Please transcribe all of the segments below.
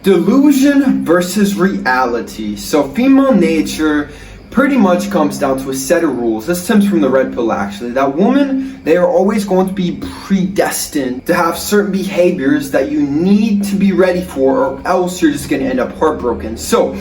Delusion versus reality. So female nature pretty much comes down to a set of rules. This stems from the red pill actually. That women, they are always going to be predestined to have certain behaviors that you need to be ready for, or else you're just going to end up heartbroken. So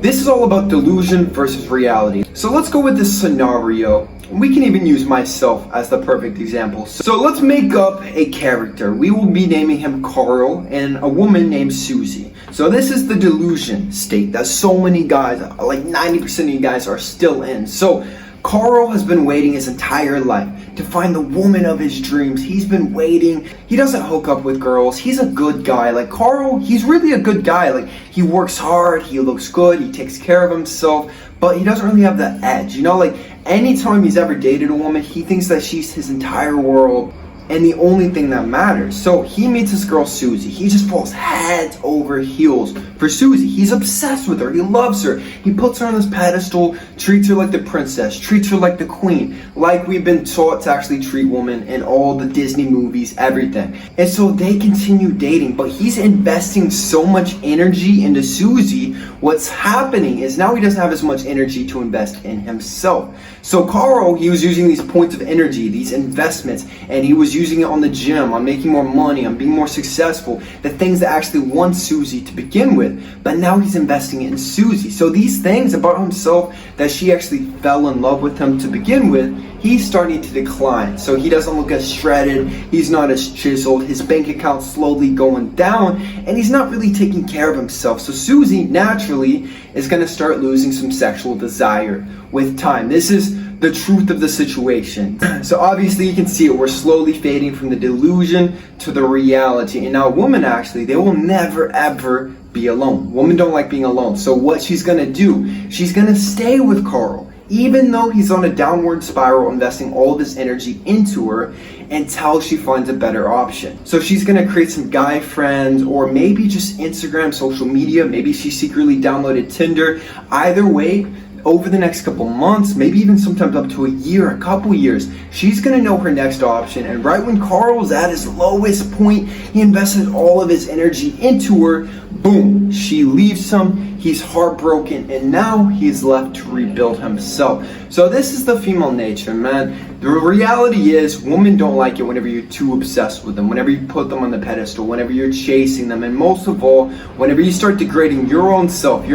this is all about delusion versus reality. So let's go with this scenario. We can even use myself as the perfect example. So let's make up a character. We will be naming him Carl and a woman named Susie. So this is the delusion state that so many guys, like 90% of you guys, are still in. So Carl has been waiting his entire life to find the woman of his dreams. He's been waiting. He doesn't hook up with girls. He's a good guy. Like Carl, he's really a good guy. Like he works hard, he looks good, he takes care of himself, but he doesn't really have the edge. You know, like anytime he's ever dated a woman, he thinks that she's his entire world and the only thing that matters. So he meets this girl Susie. He just falls head over heels for Susie. He's obsessed with her. He loves her. He puts her on this pedestal, treats her like the princess, treats her like the queen, like we've been taught to actually treat women in all the Disney movies, everything. And so they continue dating, but he's investing so much energy into Susie. What's happening is now he doesn't have as much energy to invest in himself. So Carl, he was using these points of energy, these investments, and he was using it on the gym, on making more money, on being more successful, the things that actually won Susie to begin with. But now he's investing it in Susie. So these things about himself that she actually fell in love with him to begin with, he's starting to decline. So he doesn't look as shredded, he's not as chiseled, his bank account's slowly going down, and he's not really taking care of himself. So Susie naturally is going to start losing some sexual desire with time. This is the truth of the situation. So obviously you can see it, we're slowly fading from the delusion to the reality. And now a woman actually, they will never ever be alone. Women don't like being alone. So what she's gonna do, she's gonna stay with Carl, even though he's on a downward spiral, investing all of his energy into her until she finds a better option. So she's gonna create some guy friends, or maybe just Instagram, social media. Maybe she secretly downloaded Tinder. Either way, over the next couple months, maybe even sometimes up to a year, a couple years, she's gonna know her next option. And right when Carl was at his lowest point, he invested all of his energy into her. Boom, she leaves him, he's heartbroken, and now he's left to rebuild himself. So this is the female nature, man. The reality is, women don't like it whenever you're too obsessed with them, whenever you put them on the pedestal, whenever you're chasing them, and most of all, whenever you start degrading your own self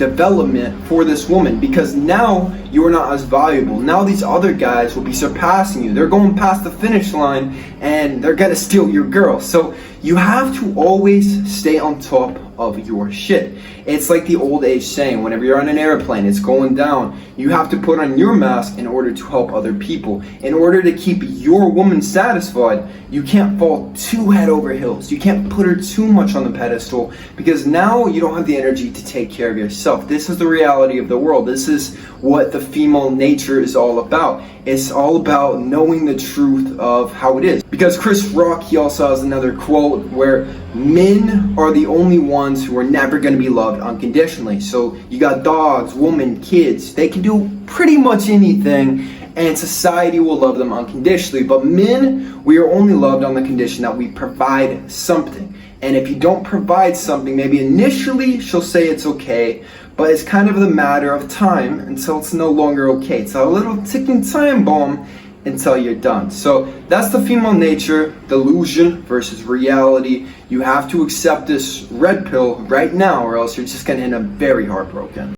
development for this woman, because now you are not as valuable. Now these other guys will be surpassing you. They're going past the finish line and they're gonna steal your girl. So you have to always stay on top of your shit. It's like the old age saying, whenever you're on an airplane, it's going down, you have to put on your mask in order to help other people. In order to keep your woman satisfied, you can't fall too head over heels. You can't put her too much on the pedestal, because now you don't have the energy to take care of yourself. This is the reality of the world. This is what the female nature is all about. It's all about knowing the truth of how it is. Because Chris Rock, he also has another quote where men are the only ones who are never going to be loved unconditionally. So you got dogs, women, kids, they can do pretty much anything and society will love them unconditionally. But men, we are only loved on the condition that we provide something. And if you don't provide something, maybe initially she'll say it's okay, but it's kind of the matter of time until it's no longer okay. It's a little ticking time bomb until you're done. So that's the female nature, delusion versus reality. You have to accept this red pill right now, or else you're just gonna end up very heartbroken.